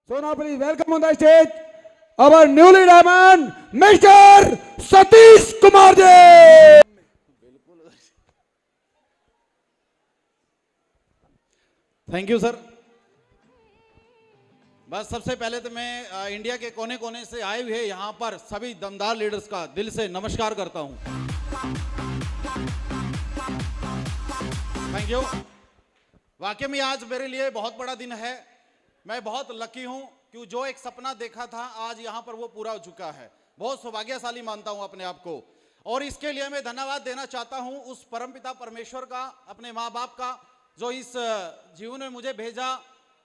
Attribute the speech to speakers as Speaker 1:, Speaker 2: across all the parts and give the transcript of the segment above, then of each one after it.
Speaker 1: So now please welcome on the stage our newly diamond, Mr. Satish Kumar ji.
Speaker 2: Thank you sir. बस सबसे पहले तो मैं India के कोने कोने से आए हुए यहाँ पर सभी दमदार लीडर्स का दिल से नमस्कार करता हूँ। Thank you. वाकई में आज मेरे लिए बहुत बड़ा दिन है। मैं बहुत लकी हूँ कि जो एक सपना देखा था आज यहाँ पर वो पूरा हो चुका है। बहुत सौभाग्यशाली मानता हूँ अपने आप को, और इसके लिए मैं धन्यवाद देना चाहता हूँ उस परमपिता परमेश्वर का, अपने माँ बाप का, जो इस जीवन में मुझे भेजा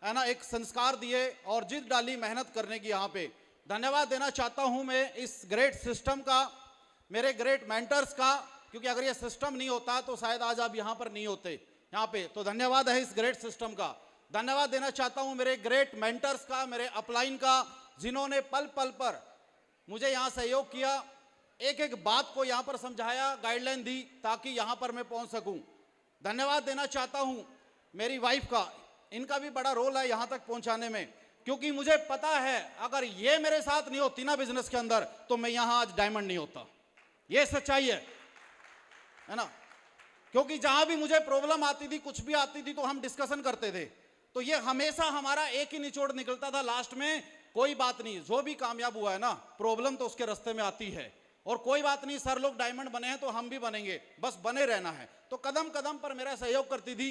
Speaker 2: है ना, एक संस्कार दिए और जिद डाली मेहनत करने की। यहाँ पे धन्यवाद देना चाहता हूँ मैं इस ग्रेट सिस्टम का, मेरे ग्रेट मेंटर्स का, क्योंकि अगर ये सिस्टम नहीं होता तो शायद आज आप यहाँ पर नहीं होते यहाँ पे। तो धन्यवाद है इस ग्रेट सिस्टम का। धन्यवाद देना चाहता हूँ मेरे ग्रेट मेंटर्स का, मेरे अपलाइन का, जिन्होंने पल पल पर मुझे यहाँ सहयोग किया, एक एक बात को यहाँ पर समझाया, गाइडलाइन दी ताकि यहाँ पर मैं पहुँच सकूँ। धन्यवाद देना चाहता हूँ मेरी वाइफ का, इनका भी बड़ा रोल है यहाँ तक पहुँचाने में, क्योंकि मुझे पता है अगर ये मेरे साथ नहीं होती ना बिजनेस के अंदर तो मैं यहाँ आज डायमंड नहीं होता। ये सच्चाई है ना, क्योंकि जहाँ भी मुझे प्रॉब्लम आती थी, कुछ भी आती थी, तो हम डिस्कशन करते थे, तो ये हमेशा हमारा एक ही निचोड़ निकलता था लास्ट में, कोई बात नहीं, जो भी कामयाब हुआ है ना, प्रॉब्लम तो उसके रास्ते में आती है, और कोई बात नहीं, सर लोग डायमंड बने हैं तो हम भी बनेंगे, बस बने रहना है। तो कदम कदम पर मेरा सहयोग करती थी।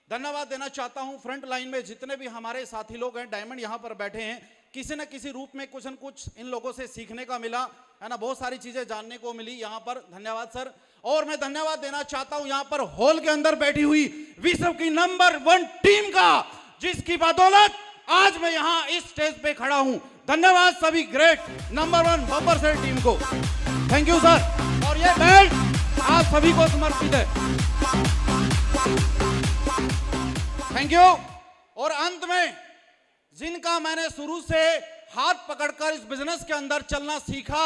Speaker 2: धन्यवाद देना चाहता हूं फ्रंट लाइन में जितने भी हमारे साथी लोग हैं, डायमंड यहाँ पर बैठे हैं, किसी न किसी रूप में कुछ न कुछ इन लोगों से सीखने का मिला है ना, बहुत सारी चीजें जानने को मिली यहाँ पर। धन्यवाद सर। और मैं धन्यवाद देना चाहता हूं यहाँ पर हॉल के अंदर बैठी हुई विश्व की नंबर 1 टीम का, जिसकी बदौलत आज मैं यहाँ इस स्टेज पे खड़ा हूं। धन्यवाद सभी great number 1 Babbar cell team को। Thank you sir. और ये बेल्ट आप सभी को समर्पित है। Thank you. और अंत में जिनका मैंने शुरू से हाथ पकड़कर इस बिजनेस के अंदर चलना सीखा,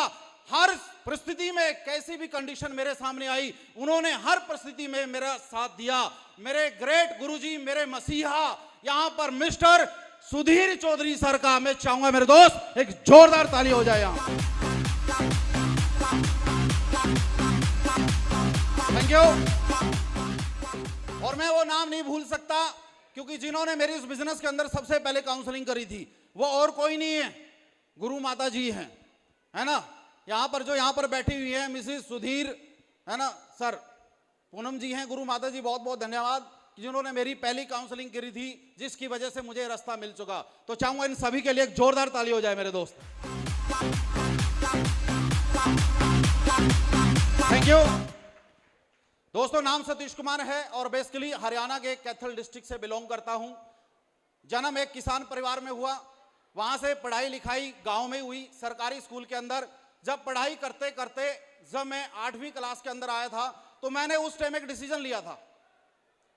Speaker 2: हर परिस्थिति में कैसी भी कंडीशन मेरे सामने आई, उन्होंने हर परिस्थिति में मेरा साथ दिया, मेरे ग्रेट गुरुजी, मेरे मसीहा यहां पर मिस्टर सुधीर चौधरी सर का मैं चाहूंगा मेरे दोस्त एक जोरदार ताली हो जाए यहां। Thank you. और मैं वो नाम नहीं भूल सकता, क्योंकि जिन्होंने मेरी इस बिजनेस के अंदर सबसे पहले काउंसलिंग करी थी वो और कोई नहीं है, गुरु माता जी हैं, है ना। यहाँ पर जो यहाँ पर बैठी हुई है मिसेस सुधीर, है ना सर, पूनम जी हैं, गुरु माता जी बहुत बहुत धन्यवाद जिन्होंने मेरी पहली काउंसलिंग करी थी, जिसकी वजह से मुझे रास्ता मिल चुका। तो चाहूंगा इन सभी के लिए एक जोरदार ताली हो जाए मेरे दोस्त। थैंक यू दोस्तों। नाम सतीश कुमार है और बेसिकली हरियाणा के कैथल डिस्ट्रिक्ट से बिलोंग करता हूं। जन्म एक किसान परिवार में हुआ, वहां से पढ़ाई लिखाई गांव में हुई, सरकारी स्कूल के अंदर। जब पढ़ाई करते करते जब मैं 8वीं क्लास के अंदर आया था तो मैंने उस टाइम एक डिसीजन लिया था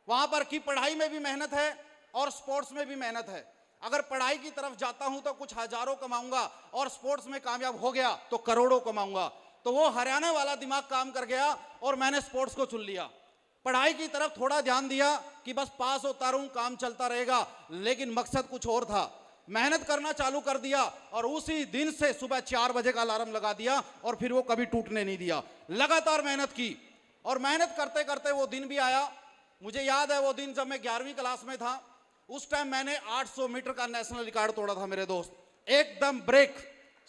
Speaker 2: वहां पर कि पढ़ाई में भी मेहनत है और स्पोर्ट्स में भी मेहनत है। अगर पढ़ाई की तरफ जाता हूं तो कुछ हजारों कमाऊंगा और स्पोर्ट्स में कामयाब हो गया तो करोड़ों कमाऊंगा। तो वो हरियाणा वाला दिमाग काम कर गया और मैंने स्पोर्ट्स को चुन लिया। पढ़ाई की तरफ थोड़ा ध्यान दिया कि बस पास होता रहूं, काम चलता रहेगा, लेकिन मकसद कुछ और था। मेहनत करना चालू कर दिया और उसी दिन से सुबह 4 बजे का अलार्म लगा दिया और फिर वो कभी टूटने नहीं दिया। लगातार मेहनत की और मेहनत करते करते वो दिन भी आया। मुझे याद है वो दिन जब मैं 11वीं क्लास में था, उस टाइम मैंने 800 मीटर का नेशनल रिकॉर्ड तोड़ा था मेरे दोस्त, एकदम ब्रेक।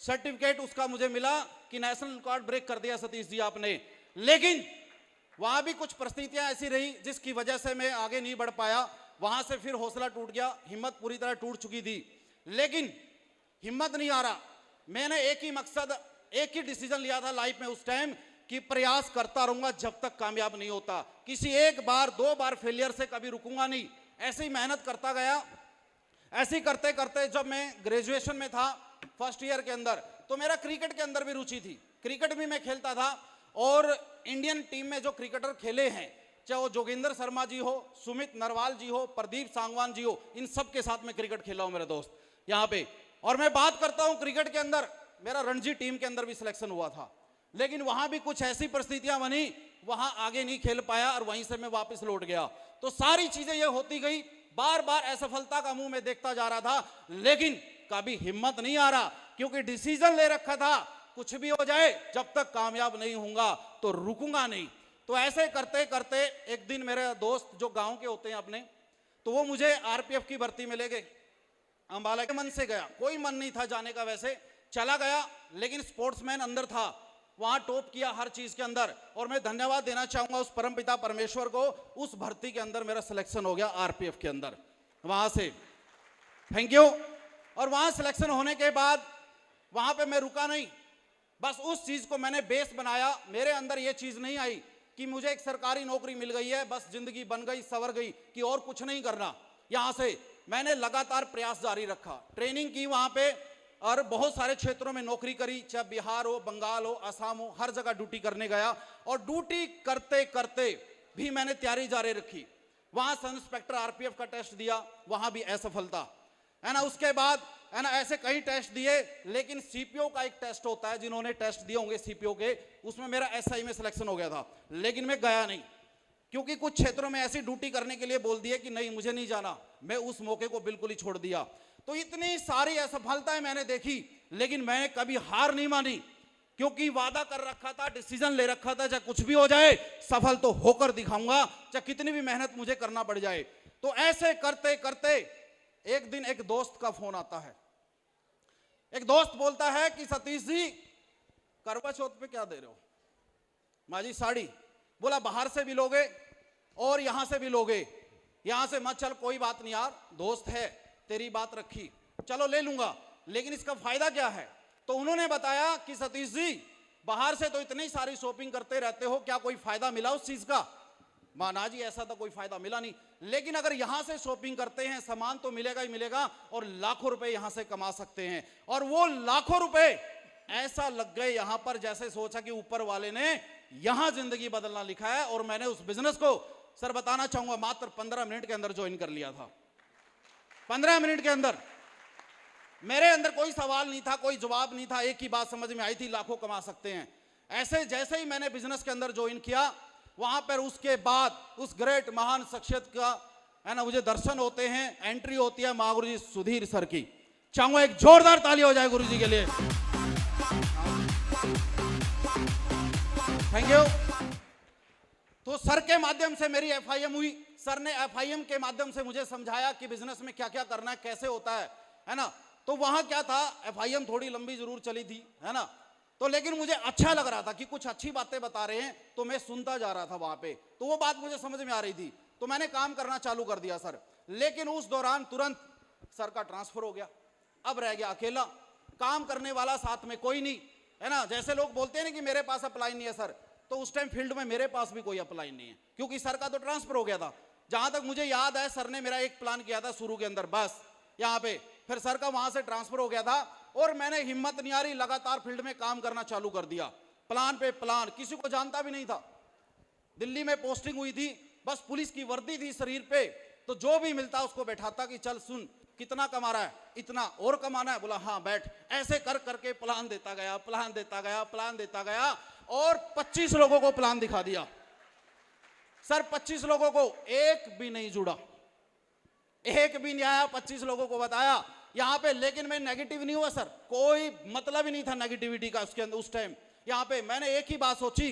Speaker 2: सर्टिफिकेट उसका मुझे मिला कि नेशनल रिकॉर्ड ब्रेक कर दिया सतीश जी आपने। लेकिन वहां भी कुछ परिस्थितियां ऐसी रही जिसकी वजह से मैं आगे नहीं बढ़ पाया। वहां से फिर हौसला टूट गया, हिम्मत पूरी तरह टूट चुकी थी, लेकिन हिम्मत नहीं आ रहा। मैंने एक ही मकसद, एक ही डिसीजन लिया था लाइफ में उस टाइम कि प्रयास करता रहूंगा जब तक कामयाब नहीं होता। किसी एक बार 2 बार फेलियर से कभी रुकूंगा नहीं। ऐसे ही मेहनत करता गया। ऐसे ही करते करते जब मैं ग्रेजुएशन में था फर्स्ट ईयर के अंदर, तो मेरा क्रिकेट के अंदर भी रुचि थी। क्रिकेट भी मैं खेलता था और इंडियन टीम में जो क्रिकेटर खेले हैं, चाहे वो जोगिंदर शर्मा जी हो, सुमित नरवाल जी हो, प्रदीप सांगवान जी हो, इन सब के साथ मैं क्रिकेट खेला हूं मेरे दोस्त यहाँ पे। और मैं बात करता हूं क्रिकेट के अंदर, मेरा रणजी टीम के अंदर भी सिलेक्शन हुआ था, लेकिन वहां भी कुछ ऐसी परिस्थितियां बनी, वहां आगे नहीं खेल पाया और वहीं से मैं वापस लौट गया। तो सारी चीजें ये होती गई, बार बार असफलता का मुंह में देखता जा रहा था, लेकिन कभी हिम्मत नहीं आ रहा, क्योंकि डिसीजन ले रखा था कुछ भी हो जाए, जब तक कामयाब नहीं होऊंगा तो रुकूंगा नहीं। तो ऐसे करते करते एक दिन मेरे दोस्त जो गांव के होते हैं अपने, तो वो मुझे आरपीएफ की भर्ती में ले गए। अंबाला के मन से गया, कोई मन नहीं था जाने का, वैसे चला गया, लेकिन स्पोर्ट्समैन अंदर था, वहां टॉप किया हर चीज के अंदर। और मैं धन्यवाद देना चाहूंगा उस परमपिता परमेश्वर को, उस भर्ती के अंदर मेरा सिलेक्शन हो गया आरपीएफ के अंदर, वहां से थैंक यू। और वहां सिलेक्शन होने के बाद वहां पे मैं रुका नहीं, बस उस चीज को मैंने बेस बनाया। मेरे अंदर ये चीज नहीं आई कि मुझे एक सरकारी नौकरी मिल गई है, बस जिंदगी बन गई, संवर गई, कि और कुछ नहीं करना। यहां से मैंने लगातार प्रयास जारी रखा, ट्रेनिंग की वहां पे, और बहुत सारे क्षेत्रों में नौकरी करी, चाहे बिहार हो, बंगाल हो, असम हो, हर जगह ड्यूटी करने गया। और ड्यूटी करते करते भी मैंने तैयारी जारी रखी। वहां सब इंस्पेक्टर आरपीएफ का टेस्ट दिया, वहां भी असफलता, है ना। उसके बाद है ना ऐसे कई टेस्ट दिए, लेकिन सीपीओ का एक टेस्ट होता है, जिन्होंने टेस्ट दिए होंगे सीपीओ के, उसमें मेरा एसआई में सिलेक्शन हो गया था, लेकिन मैं गया नहीं, क्योंकि कुछ क्षेत्रों में ऐसी ड्यूटी करने के लिए बोल दिए कि नहीं मुझे नहीं जाना। मैं उस मौके को बिल्कुल ही छोड़ दिया। तो इतनी सारी असफलताएं मैंने देखी, लेकिन मैंने कभी हार नहीं मानी, क्योंकि वादा कर रखा था, डिसीजन ले रखा था, चाहे कुछ भी हो जाए सफल तो होकर दिखाऊंगा, चाहे कितनी भी मेहनत मुझे करना पड़ जाए। तो ऐसे करते करते एक दिन एक दोस्त का फोन आता है। एक दोस्त बोलता है कि सतीश जी करवा चौथ पे क्या दे रहे हो? माँ जी साड़ी। बोला बाहर से भी लोगे और यहां से भी लोगे, यहां से मत चल, कोई बात नहीं यार, दोस्त है, तेरी बात रखी, चलो ले लूंगा, लेकिन इसका फायदा क्या है? तो उन्होंने बताया कि सतीश जी बाहर से तो इतनी सारी शॉपिंग करते रहते हो, क्या कोई फायदा मिला उस चीज का? माना जी ऐसा तो कोई फायदा मिला नहीं, लेकिन अगर यहां से शॉपिंग करते हैं सामान तो मिलेगा ही मिलेगा, और लाखों रुपए यहां से कमा सकते हैं। और वो लाखों रुपए ऐसा लग गए यहां पर, जैसे सोचा कि ऊपर वाले ने यहां जिंदगी बदलना लिखा है। और मैंने उस बिजनेस को सर बताना चाहूंगा मात्र 15 मिनट के अंदर ज्वाइन कर लिया था। 15 मिनट के अंदर मेरे अंदर कोई सवाल नहीं था, कोई जवाब नहीं था, एक ही बात समझ में आई थी, लाखों कमा सकते हैं। ऐसे जैसे ही मैंने बिजनेस के अंदर ज्वाइन किया, वहां पर उसके बाद उस ग्रेट महान शख्सियत का है ना मुझे दर्शन होते हैं, एंट्री होती है महागुरु जी सुधीर सर की। चाहूंगा एक जोरदार ताली हो जाए गुरु जी के लिए, थैंक यू। तो सर के माध्यम से मेरी एफआईएम हुई। सर ने एफआईएम के माध्यम से मुझे समझाया कि बिजनेस में क्या क्या करना है, कैसे होता है ना। तो वहां क्या था, एफआईएम थोड़ी लंबी जरूर चली थी, है ना, तो लेकिन मुझे अच्छा लग रहा था कि कुछ अच्छी बातें बता रहे हैं, तो मैं सुनता जा रहा था वहां पे, तो वो बात मुझे समझ में आ रही थी, तो मैंने काम करना चालू कर दिया सर। लेकिन उस दौरान तुरंत सर का ट्रांसफर हो गया, अब रह गया अकेला, काम करने वाला साथ में कोई नहीं, है ना। जैसे लोग बोलते हैं ना कि मेरे पास अप्लाई नहीं है सर, तो उस टाइम फील्ड में मेरे पास भी कोई अप्लाई नहीं है, क्योंकि सर का तो ट्रांसफर हो गया था। जहां तक मुझे याद है सर ने मेरा एक प्लान किया था शुरू के अंदर, बस यहाँ पे, फिर सर का वहां से ट्रांसफर हो गया था, और मैंने हिम्मत नहीं आ रही, लगातार फील्ड में काम करना चालू कर दिया, प्लान पे प्लान, किसी को जानता भी नहीं था। दिल्ली में पोस्टिंग हुई थी, बस पुलिस की वर्दी थी शरीर पे, तो जो भी मिलता उसको बैठाता कि चल सुन कितना कमा रहा है, इतना और कमाना है, बोला हाँ बैठ। ऐसे कर करके प्लान देता गया, प्लान देता गया, प्लान देता गया, और 25 लोगों को प्लान दिखा दिया सर। 25 लोगों को एक भी नहीं जुड़ा, एक भी नहीं आया, 25 लोगों को बताया यहां पे, लेकिन मैं नेगेटिव नहीं हुआ सर, कोई मतलब ही नहीं था नेगेटिविटी का उसके अंदर। उस टाइम यहां पे मैंने एक ही बात सोची,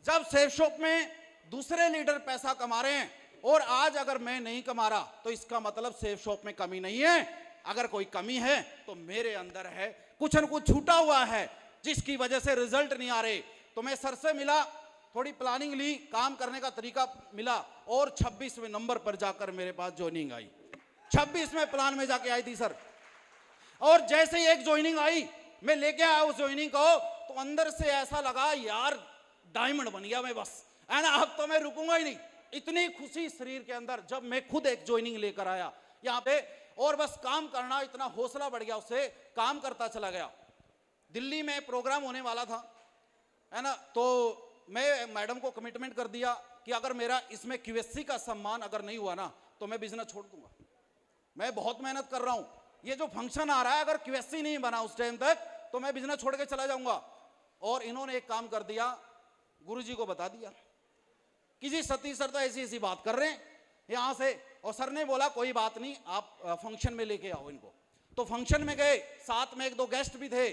Speaker 2: जब सेफ शॉप में दूसरे लीडर पैसा कमा रहे हैं और आज अगर मैं नहीं कमा रहा, तो इसका मतलब सेफ शॉप में कमी नहीं है। अगर कोई कमी है तो मेरे अंदर है, कुछ न कुछ छूटा हुआ है, जिसकी वजह से रिजल्ट नहीं आ रहे। तो मैं सर से मिला, थोड़ी प्लानिंग ली, काम करने का तरीका मिला, और 26वें नंबर पर जाकर मेरे पास ज्वाइनिंग आई। 26वें प्लान में जाके आई थी सर। और जैसे ही एक ज्वाइनिंग आई, मैं लेके आया उस ज्वाइनिंग को, तो अंदर से ऐसा लगा यार डायमंड बन गया मैं, बस है ना, अब तो मैं रुकूंगा ही नहीं। इतनी खुशी शरीर के अंदर जब मैं खुद एक ज्वाइनिंग लेकर आया यहाँ पे, और बस काम करना, इतना हौसला बढ़ गया, उससे काम करता चला गया। दिल्ली में प्रोग्राम होने वाला था, है ना, तो मैं मैडम को कमिटमेंट कर दिया कि अगर मेरा इसमें क्यूएससी का सम्मान अगर नहीं हुआ ना, तो मैं बिजनेस छोड़ दूंगा। मैं बहुत मेहनत कर रहा हूं, ये जो फंक्शन आ रहा है, अगर क्यूएससी नहीं बना उस टाइम तक, तो मैं बिजनेस छोड़ के चला जाऊंगा। और इन्होंने एक काम कर दिया, गुरुजी को बता दिया कि जी सतीश सर तो ऐसी ऐसी बात कर रहे हैं यहां से, और सर ने बोला कोई बात नहीं, आप फंक्शन में लेके आओ इनको। तो फंक्शन में गए, साथ में एक दो गेस्ट भी थे।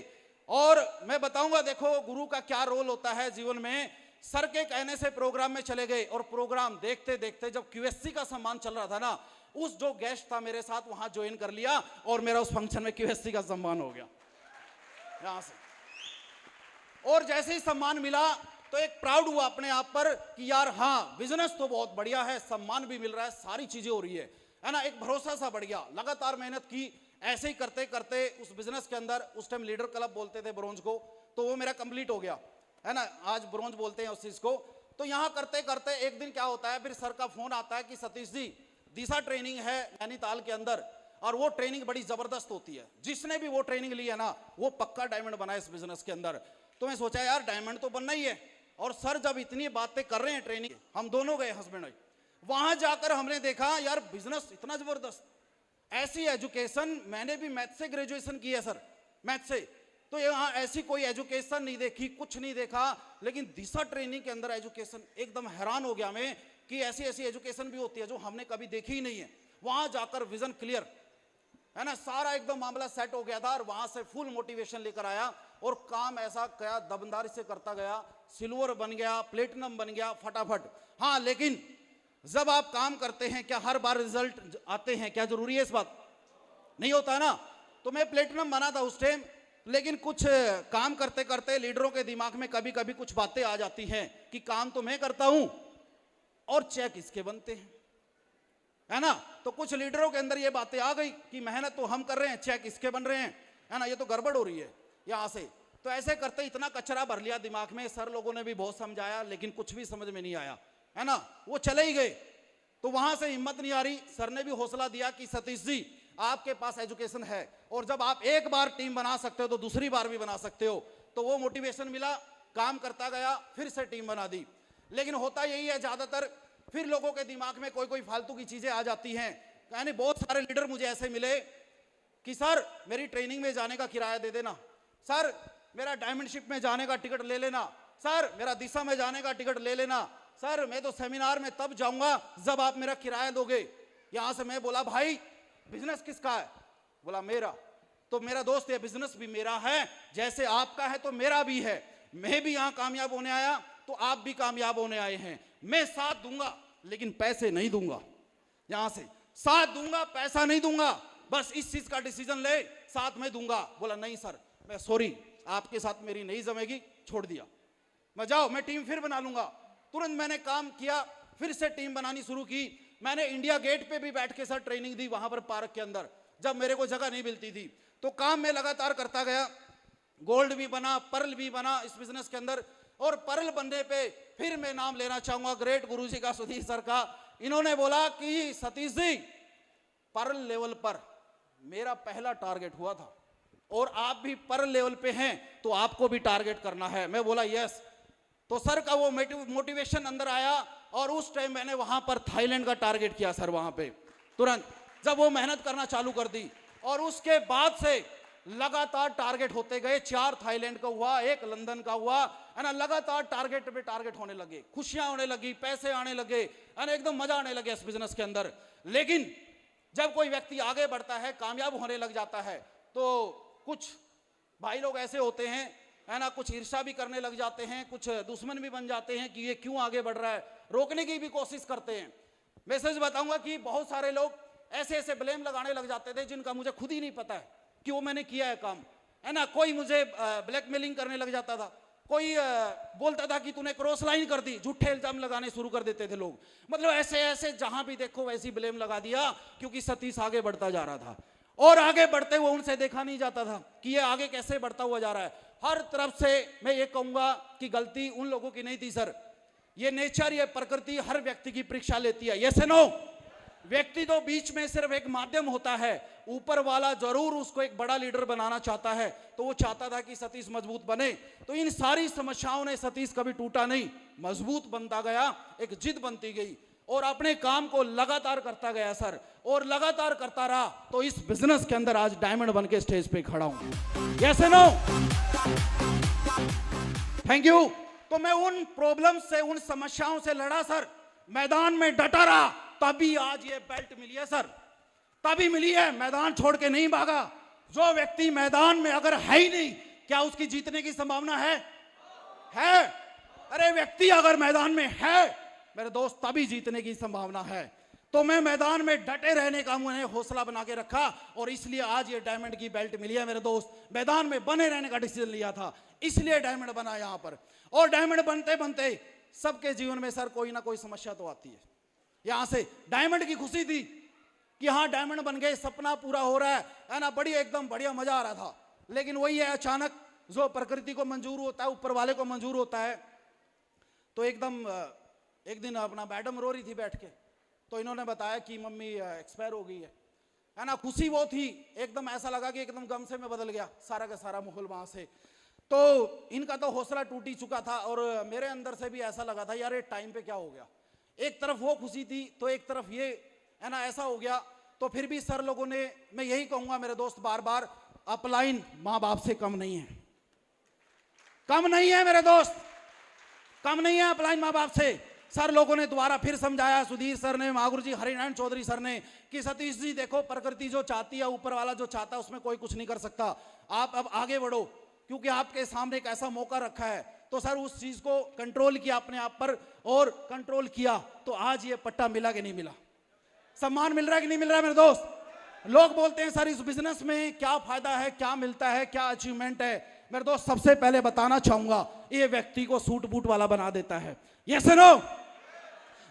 Speaker 2: और मैं बताऊंगा, देखो गुरु का क्या रोल होता है जीवन में। सर के कहने से प्रोग्राम में चले गए और प्रोग्राम देखते देखते जब क्यूएससी का सम्मान चल रहा था ना, उस जो गेस्ट था मेरे साथ वहां ज्वाइन कर लिया और मेरा उस फंक्शन में क्यूएससी का सम्मान हो गया यहां से। और जैसे ही सम्मान मिला तो एक प्राउड हुआ अपने आप पर कि यार हाँ, बिजनेस तो बहुत बढ़िया है, सम्मान भी मिल रहा है, सारी चीजें हो रही है ना। एक भरोसा सा बढ़ गया, लगातार मेहनत की। ऐसे ही करते करते उस बिजनेस के अंदर, उस टाइम लीडर क्लब बोलते थे ब्रोंज को, तो वो मेरा कंप्लीट हो गया है ना, आज ब्रोंज बोलते हैं उस चीज को। तो यहाँ करते करते एक दिन क्या होता है, फिर सर का फोन आता है कि सतीश जी, दिशा ट्रेनिंग है नैनीताल के अंदर, और वो ट्रेनिंग बड़ी जबरदस्त होती है, जिसने भी वो ट्रेनिंग ली है ना वो पक्का डायमंड बना है इस बिजनेस के अंदर। तो मैं सोचा यार डायमंड तो बनना ही है। और सर जब इतनी बातें कर रहे हैं ट्रेनिंग, हम दोनों गए हस्बैंड वाइफ, वहां जाकर हमने देखा यार बिजनेस इतना जबरदस्त, ऐसी एजुकेशन, मैंने भी मैथ से ग्रेजुएशन की है सर, मैथ से, तो यहाँ ऐसी कोई एजुकेशन नहीं देखी, कुछ नहीं देखा। लेकिन दिशा ट्रेनिंग के अंदर एजुकेशन, एकदम हैरान हो गया मैं कि ऐसी ऐसी एजुकेशन भी होती है जो हमने कभी देखी ही नहीं है। वहां जाकर विजन क्लियर है ना, सारा एकदम मामला सेट हो गया था, और वहां से फुल मोटिवेशन लेकर आया और काम ऐसा क्या दमदारी से करता गया, सिल्वर बन गया, प्लेटिनम बन गया फटाफट। हाँ, लेकिन जब आप काम करते हैं क्या हर बार रिजल्ट आते हैं? क्या जरूरी है? इस बात नहीं होता है ना। तो मैं प्लेटिनम बना था उस टाइम, लेकिन कुछ काम करते करते लीडरों के दिमाग में कभी कभी कुछ बातें आ जाती हैं कि काम तो मैं करता हूं और चेक इसके बनते हैं, है ना। तो कुछ लीडरों के अंदर ये बातें आ गई कि मेहनत तो हम कर रहे हैं, चेक इसके बन रहे हैं, है ना, ये तो गड़बड़ हो रही है यहां से। तो ऐसे करते इतना कचरा भर लिया दिमाग में। सर लोगों ने भी बहुत समझाया, लेकिन कुछ भी समझ में नहीं आया, है ना, वो चले ही गए। तो वहां से हिम्मत नहीं आ रही। सर ने भी हौसला दिया कि सतीश जी आपके पास एजुकेशन है, और जब आप एक बार टीम बना सकते हो तो दूसरी बार भी बना सकते हो। तो वो मोटिवेशन मिला, काम करता गया, फिर से टीम बना दी। लेकिन होता यही है ज्यादातर, फिर लोगों के दिमाग में कोई कोई फालतू की चीजें आ जाती हैं। यानी बहुत सारे लीडर मुझे ऐसे मिले कि सर मेरी ट्रेनिंग में जाने का किराया दे देना, सर मेरा डायमंडशिप में जाने का टिकट ले लेना, सर मेरा दिशा में जाने का टिकट ले लेना, सर मैं तो सेमिनार में तब जाऊंगा जब आप मेरा किराया दोगे। यहां से मैं बोला भाई बिजनेस किसका है? बोला मेरा। तो मेरा दोस्त ये बिजनेस भी मेरा है, जैसे आपका है तो मेरा भी है। मैं भी यहां कामयाब होने आया तो आप भी कामयाब होने आए हैं। मैं साथ दूंगा लेकिन पैसे नहीं दूंगा, यहां से साथ दूंगा पैसा नहीं दूंगा, बस इस चीज का डिसीजन ले, साथ में दूंगा। बोला नहीं सर मैं सॉरी, आपके साथ मेरी नहीं जमेगी, छोड़ दिया। मैं जाओ, मैं टीम फिर बना लूंगा। तुरंत मैंने काम किया, फिर से टीम बनानी शुरू की। मैंने इंडिया गेट पे भी बैठ के सर ट्रेनिंग दी, वहां पर पार्क के अंदर, जब मेरे को जगह नहीं मिलती थी। तो काम में लगातार करता गया, गोल्ड भी बना, पर्ल भी बना इस बिजनेस के अंदर। और पर्ल बनने पे फिर मैं नाम लेना चाहूंगा ग्रेट गुरुजी का, सुधीर सर का। इन्होंने बोला कि सतीश जी पर्ल लेवल पर मेरा पहला टारगेट हुआ था और आप भी पर्ल लेवल पे हैं तो आपको भी टारगेट करना है। मैं बोला यस। तो सर का वो मोटिवेशन अंदर आया और उस टाइम मैंने वहां पर थाईलैंड का टारगेट किया सर, वहां पे तुरंत जब वो मेहनत करना चालू कर दी। और उसके बाद से लगातार टारगेट होते गए। 4 थाईलैंड का हुआ, 1 लंदन का हुआ, है ना। लगातार टारगेट पे टारगेट होने लगे, खुशियां होने लगी, पैसे आने लगे, है ना, एकदम मजा आने लगे इस बिजनेस के अंदर। लेकिन जब कोई व्यक्ति आगे बढ़ता है, कामयाब होने लग जाता है, तो कुछ भाई लोग ऐसे होते हैं, है ना, कुछ ईर्ष्या भी करने लग जाते हैं, कुछ दुश्मन भी बन जाते हैं कि ये क्यों आगे बढ़ रहा है, रोकने की भी कोशिश करते हैं। मैं सच बताऊंगा कि बहुत सारे लोग ऐसे ऐसे ब्लेम लगाने लग जाते थे जिनका मुझे खुद ही नहीं पता है कि वो मैंने किया है काम, है ना। कोई मुझे ब्लैकमेलिंग करने लग जाता था, कोई बोलता था कि तूने क्रॉस लाइन कर दी, झूठे इल्जाम लगाने शुरू कर देते थे लोग। मतलब ऐसे ऐसे जहां भी देखो वैसी ब्लेम लगा दिया, क्योंकि सतीश आगे बढ़ता जा रहा था। और आगे बढ़ते हुए उनसे देखा नहीं जाता था कि ये आगे कैसे बढ़ता हुआ जा रहा है। हर तरफ से मैं ये कहूंगा कि गलती उन लोगों की नहीं थी सर। ये नेचर, ये प्रकृति हर व्यक्ति की परीक्षा लेती है, यस नो। व्यक्ति तो बीच में सिर्फ एक माध्यम होता है, ऊपर वाला जरूर उसको एक बड़ा लीडर बनाना चाहता है। तो वो चाहता था कि सतीश मजबूत बने। तो इन सारी समस्याओं ने सतीश कभी टूटा नहीं, मजबूत बनता गया, एक जिद बनती गई और अपने काम को लगातार करता गया सर। और लगातार करता रहा तो इस बिजनेस के अंदर आज डायमंड बन के स्टेज पे खड़ा हूं, यस नो। Thank you. तो मैं उन प्रॉब्लम से, उन समस्याओं से लड़ा सर, मैदान में डटा रहा, तभी आज ये बेल्ट मिली है सर, तभी मिली है। मैदान छोड़ के नहीं भागा, जो व्यक्ति मैदान में अगर है ही नहीं, क्या उसकी जीतने की संभावना है? अरे व्यक्ति अगर मैदान में है मेरे दोस्त, तभी जीतने की संभावना है। तो मैं मैदान में डटे रहने का मैंने हौसला बना के रखा और इसलिए आज ये डायमंड की बेल्ट मिली है मेरे दोस्त। मैदान में बने रहने का डिसीजन लिया था, इसलिए डायमंड बना यहां पर। और डायमंड बनते बनते सबके जीवन में सर कोई ना कोई समस्या तो आती है। यहां से डायमंड की खुशी थी कि हाँ डायमंड बन गए, सपना पूरा हो रहा है ना, बड़ी एकदम बढ़िया मजा आ रहा था। लेकिन वही है, अचानक जो प्रकृति को मंजूर होता है, ऊपर वाले को मंजूर होता है। तो एकदम एक दिन अपना मैडम रो रही थी बैठ के, तो इन्होंने बताया कि मम्मी एक्सपायर हो गई है ना। खुशी वो थी, एकदम ऐसा लगा कि एकदम गम से में बदल गया सारा का सारा माहौल वहां से। तो इनका तो हौसला टूट ही चुका था और मेरे अंदर से भी ऐसा लगा था यार ये टाइम पे क्या हो गया। एक तरफ वो खुशी थी तो एक तरफ ये है ना, ऐसा हो गया। तो फिर भी सर लोगों ने, मैं यही कहूंगा मेरे दोस्त बार बार, अपलाइन माँ बाप से कम नहीं है, कम नहीं है मेरे दोस्त, कम नहीं है अपलाइन माँ बाप से। सर लोगों ने दोबारा फिर समझाया, सुधीर सर ने, महागुरु जी, हरिनारायण चौधरी सर ने, कि सतीश जी देखो प्रकृति जो चाहती है, ऊपर वाला जो चाहता है उसमें कोई कुछ नहीं कर सकता, आप अब आगे बढ़ो क्योंकि आपके सामने एक ऐसा मौका रखा है। तो सर उस चीज को कंट्रोल किया अपने आप पर और कंट्रोल किया, तो आज ये पट्टा मिला कि नहीं मिला, सम्मान मिल रहा है कि नहीं मिल रहा है मेरे दोस्त। लोग बोलते हैं सर इस बिजनेस में क्या फायदा है, क्या मिलता है, क्या अचीवमेंट है। मेरे दोस्त सबसे पहले बताना चाहूंगा, ये व्यक्ति को सूट बूट वाला बना देता है। ये सुनो,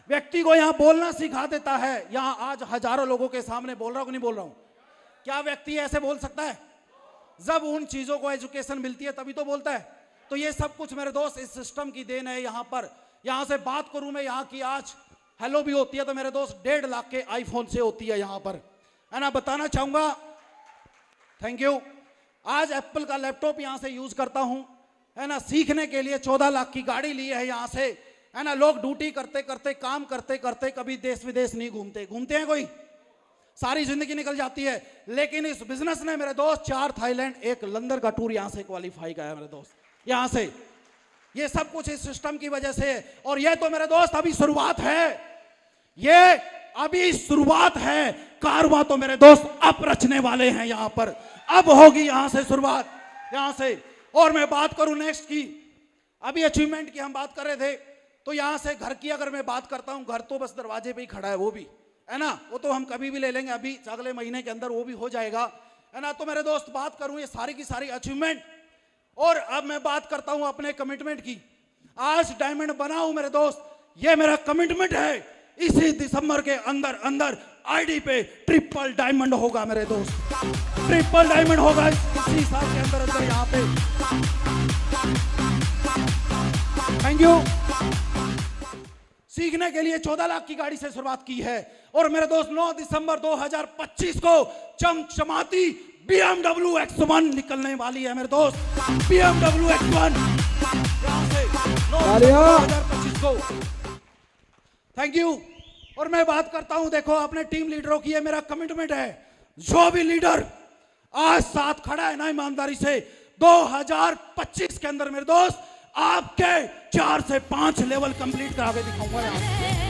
Speaker 2: व्यक्ति को यहां बोलना सिखा देता है। यहां आज हजारों लोगों के सामने बोल रहा हूं कि नहीं बोल रहा हूं? क्या व्यक्ति ऐसे बोल सकता है? जब उन चीजों को एजुकेशन मिलती है तभी तो बोलता है। तो ये सब कुछ मेरे दोस्त इस सिस्टम की देन है। यहां पर, यहां से बात करूं मैं, यहां की आज हेलो भी होती है तो मेरे दोस्त 1.5 लाख के आईफोन से होती है यहां पर, है ना। बताना चाहूंगा, थैंक यू। आज एप्पल का लैपटॉप यहां से यूज करता हूं, है ना। सीखने के लिए 14 लाख की गाड़ी ली है यहां से, है ना। लोग ड्यूटी करते करते, काम करते करते कभी देश विदेश नहीं घूमते, घूमते हैं कोई? सारी जिंदगी निकल जाती है। लेकिन इस बिजनेस ने मेरे दोस्त 4 थाईलैंड, 1 लंदन का टूर यहां से क्वालिफाई किया है मेरे दोस्त, यहां से। ये सब कुछ इस सिस्टम की वजह से है। और ये तो मेरे दोस्त अभी शुरुआत है, ये अभी शुरुआत है। कारवां तो मेरे दोस्त अब रचने वाले हैं यहां पर, अब होगी यहां से शुरुआत, यहां से। और मैं बात करूं नेक्स्ट की, अभी अचीवमेंट की हम बात कर रहे थे, तो यहां से घर की अगर मैं बात करता हूं, घर तो बस दरवाजे पे ही खड़ा है, वो भी, है ना, वो तो हम कभी भी ले लेंगे, अभी अगले महीने के अंदर वो भी हो जाएगा, है ना। तो मेरे दोस्त बात करूं ये सारी की सारी अचीवमेंट, और अब मैं बात करता हूं अपने कमिटमेंट की। आज डायमंड बना हूं मेरे दोस्त, ये मेरा कमिटमेंट है। इसी दिसंबर के अंदर अंदर आईडी पे ट्रिपल डायमंड होगा मेरे दोस्त, ट्रिपल डायमंड होगा इसी साल के अंदर अंदर यहाँ पे। Thank you. सीखने के लिए 14 लाख की गाड़ी से शुरुआत की है। और मेरे दोस्त 9 दिसंबर 2025 को चमचमाती BMW X1 निकलने वाली है मेरे दोस्त, BMW X1 यहाँ से 9 दिसंबर 2025 को। Thank you. और मैं बात करता हूं, देखो अपने टीम लीडरों की, ये मेरा कमिटमेंट है। जो भी लीडर आज साथ खड़ा है ना ईमानदारी से, 2025 के अंदर मेरे दोस्त आपके 4 से 5 लेवल कंप्लीट करा के दिखाऊंगा यहाँ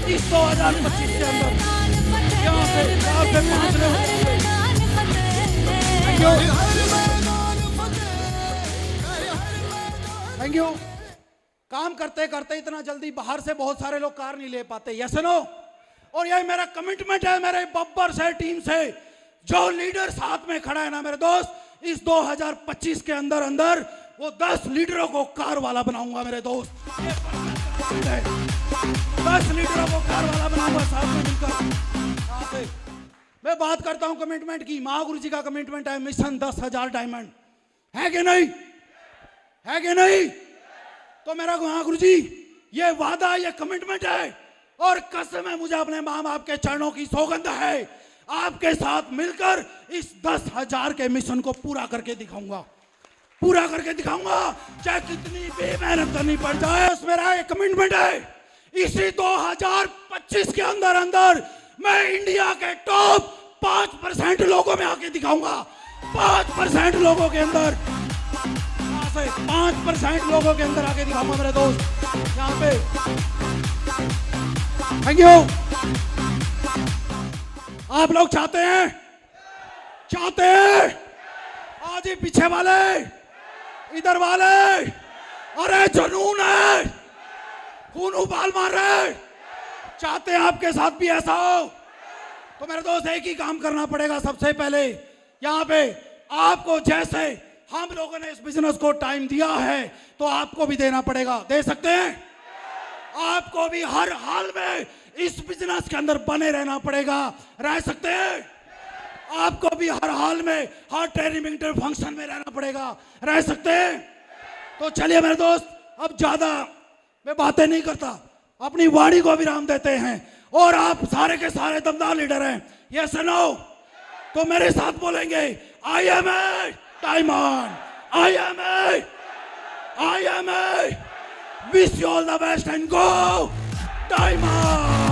Speaker 2: इस 2025 के अंदर, यहाँ से 4 से 5 लेवल। Thank you. काम करते करते इतना जल्दी बाहर से बहुत सारे लोग कार नहीं ले पाते, यस नो। और यही मेरा कमिटमेंट है मेरे बब्बर से, टीम से। जो लीडर साथ में खड़ा है ना मेरे दोस्त, इस 2025 के अंदर अंदर वो 10 लीडरों को कार वाला बनाऊंगा मेरे दोस्त, 10 लीडरों को कार वाला बनाऊंगा साथ में मिलकर। मैं बात करता हूं कमिटमेंट की, महागुरु जी का कमिटमेंट है मिशन 10,000 डायमंड, है कि नहीं, है कि नहीं? तो मेरा महागुरु जी ये वादा, ये कमिटमेंट है, और कसम है मुझे अपने माँ बाप के चरणों की सौगंध है, आपके साथ मिलकर इस 10,000 के मिशन को पूरा करके दिखाऊंगा, पूरा करके दिखाऊंगा, चाहे कितनी भी मेहनत करनी पड़ जाए। मेरा ये कमिटमेंट है। इसी 2025 के अंदर अंदर मैं इंडिया के टॉप 5% लोगों में आके दिखाऊंगा, 5% लोगों के अंदर, 5% लोगों के अंदर आके दिखाऊंगा मेरे दोस्त यहाँ पे। Thank you. आप लोग चाहते हैं, चाहते हैं,
Speaker 1: आज ही पीछे वाले, इधर वाले, अरे जुनून है, खून उबाल मार रहे, चाहते हैं आपके साथ भी ऐसा हो। तो मेरे दोस्त एक ही काम करना पड़ेगा सबसे पहले, यहाँ पे आपको जैसे हम लोगों ने इस बिजनेस को टाइम दिया है तो आपको भी देना पड़ेगा। दे सकते हैं? आपको भी हर हाल में इस बिजनेस के अंदर बने रहना पड़ेगा। रह सकते हैं? आपको भी हर हाल में हर ट्रेनिंग फंक्शन में रहना पड़ेगा। रह सकते हैं? तो चलिए मेरे दोस्त, अब ज्यादा मैं बातें नहीं करता, अपनी वाणी को विराम देते हैं। और आप सारे के सारे दमदार लीडर हैं, यस और नो? तो मेरे साथ बोलेंगे, I am a diamond, I am a, wish you all the best and go diamond.